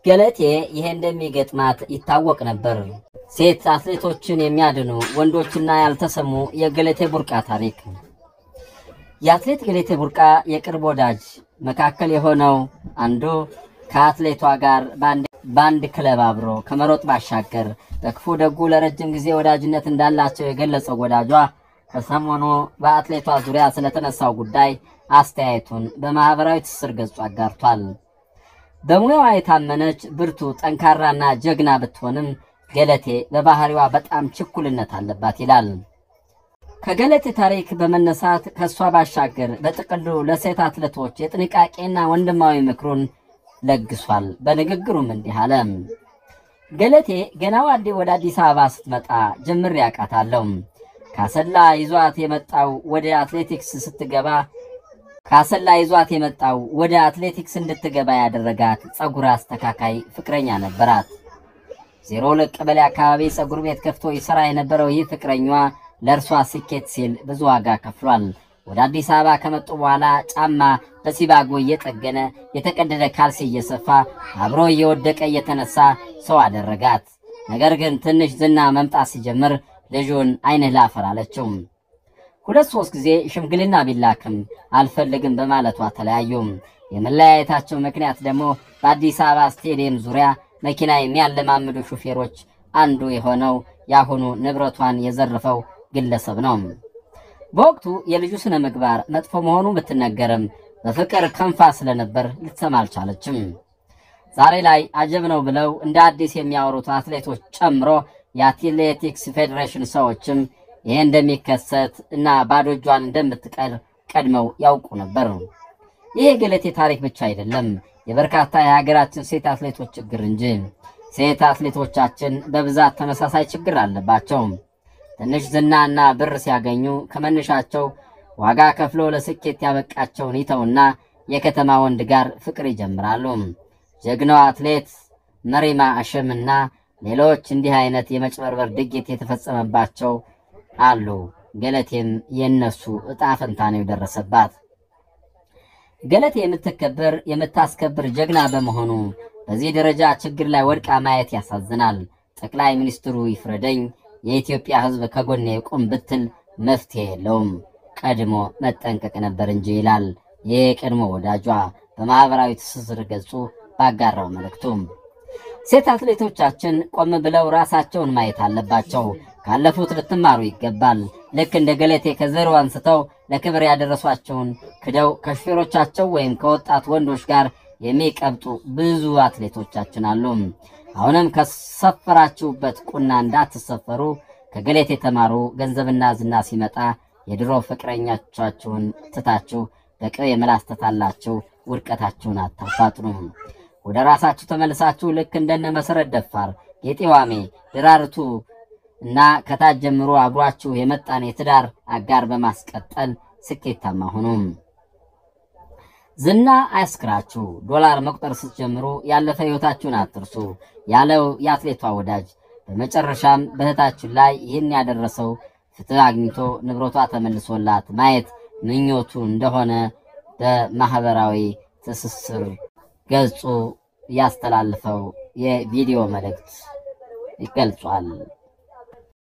ገለቴ ይሄ እንደሚገጥማት ይታወቅ ነበር። ሴት አትሌቶችን የሚያድኑ ወንዶችና ያልተሰሙ የገለቴ ቡርቃ ታሪክ። የአትሌት ገለቴ ቡርቃ የቅርብ ወዳጅ መካከል የሆነው አንዱ ከአትሌቷ ጋር ባንድ ክለብ አብሮ ከመሮጥ ባሻገር በክፉ ደጉ ለረጅም ጊዜ ወዳጅነት እንዳላቸው የገለጸው ወዳጇ ከሰሞኑ በአትሌቷ ዙሪያ ስለተነሳው ጉዳይ አስተያየቱን በማህበራዊ ትስስር ገጹ አጋርቷል። በሙያዋ የታመነች ብርቱ ጠንካራና ጀግና ብትሆንም ገለቴ በባህሪዋ በጣም ችኩልነት አለባት ይላል። ከገለቴ ታሪክ በመነሳት ከሷ ባሻገር በጥቅሉ ለሴት አትሌቶች የጥንቃቄና ወንድማዊ ምክሩን ለግሷል። በንግግሩም እንዲህ አለ። ገለቴ ገና ወደ አዲስ አበባ ስትመጣ ጀምር ያቃታለሁ። ካሰላ ይዟት የመጣው ወደ አትሌቲክስ እንድትገባ ያደረጋት ጸጉር አስተካካይ ፍቅረኛ ነበራት። 02 ቀበሌ አካባቢ ጸጉር ቤት ከፍቶ ይሰራ የነበረው ይህ ፍቅረኛዋ ለእርሷ ስኬት ሲል ብዙ ዋጋ ከፍሏል። ወደ አዲስ አበባ ከመጡ በኋላ ጫማ በሲባጎ እየጠገነ የተቀደደ ካልሲ እየሰፋ አብሮ እየወደቀ እየተነሳ ሰው አደረጋት። ነገር ግን ትንሽ ዝና መምጣት ሲጀምር ልጁን አይንህ ላፈር አለችው። 2-3 ጊዜ ሽምግልና ቢላክም አልፈልግም በማለቷ ተለያዩ። የመለያየታቸው ምክንያት ደግሞ በአዲስ አበባ ስቴዲየም ዙሪያ መኪና የሚያለማምዱ ሹፌሮች አንዱ የሆነው ያሁኑ ንብረቷን የዘረፈው ግለሰብ ነው። በወቅቱ የልጁ ስነ ምግባር መጥፎ መሆኑ ብትነገርም በፍቅር ከንፋ ስለነበር ልትሰማ አልቻለችም። ዛሬ ላይ አጀብ ነው ብለው እንደ አዲስ የሚያወሩት አትሌቶች ጨምሮ የአትሌቲክስ ፌዴሬሽን ሰዎችም ይሄ እንደሚከሰት እና ባዶ እጇን እንደምትቀር ቀድመው ያውቁ ነበር። ይሄ ገለቴ ታሪክ ብቻ አይደለም፣ የበርካታ የሀገራችን ሴት አትሌቶች ችግር እንጂ። ሴት አትሌቶቻችን በብዛት ተመሳሳይ ችግር አለባቸው። ትንሽ ዝናና ብር ሲያገኙ ከመነሻቸው ዋጋ ከፍሎ ለስኬት ያበቃቸውን ይተውና የከተማ ወንድ ጋር ፍቅር ይጀምራሉ። ጀግናው አትሌት መሪማ አሸምና ሌሎች እንዲህ አይነት የመጭበርበር ድርጊት የተፈጸመባቸው አሉ። ገለቴም የነሱ እጣ ፈንታ ነው የደረሰባት። ገለቴ የምታስከብር ጀግና በመሆኑ በዚህ ደረጃ ችግር ላይ ወድቃ ማየት ያሳዝናል። ጠቅላይ ሚኒስትሩ ይፍረደኝ፣ የኢትዮጵያ ሕዝብ ከጎኔ ቁም ብትል መፍትሄ የለውም፣ ቀድሞ መጠንቀቅ ነበር እንጂ ይላል የቀድሞ ወዳጇ በማህበራዊ ትስስር ገጹ ባጋራው መልእክቱ። ሴት አትሌቶቻችን ቆም ብለው ራሳቸውን ማየት አለባቸው። ካለፉት ልትማሩ ይገባል። ልክ እንደ ገለቴ ከዘሩ አንስተው ለክብር ያደረሷቸውን ክደው ከሹፌሮቻቸው ወይም ከወጣት ወንዶች ጋር የሚቀብጡ ብዙ አትሌቶቻችን አሉ። አሁንም ከሰፈራችሁበት ቁና እንዳትሰፈሩ ከገለቴ ተማሩ። ገንዘብና ዝና ሲመጣ የድሮ ፍቅረኞቻችሁን ትታችሁ በቅቤ ምላስ ተታላችሁ ውድቀታችሁን አታፋጥኑ። ወደ ራሳችሁ ተመልሳችሁ ልክ እንደነ መሰረት ደፋር፣ ጌጤ ዋሜ፣ ደራርቱ እና ከታች ጀምሮ አብሯችሁ የመጣን የትዳር አጋር በማስቀጠል ስኬታማ ሁኑ። ዝና አያስክራችሁ። ዶላር መቁጠር ስትጀምሩ ያለፈ ህይወታችሁን አትርሱ ያለው የአትሌቷ ወዳጅ። በመጨረሻም በእህታችን ላይ ይህን ያደረሰው ፍትህ አግኝቶ ንብረቷ ተመልሶላት ማየት ምኞቱ እንደሆነ በማህበራዊ ትስስር ገጹ ያስተላልፈው የቪዲዮ መልእክት ይገልጻል።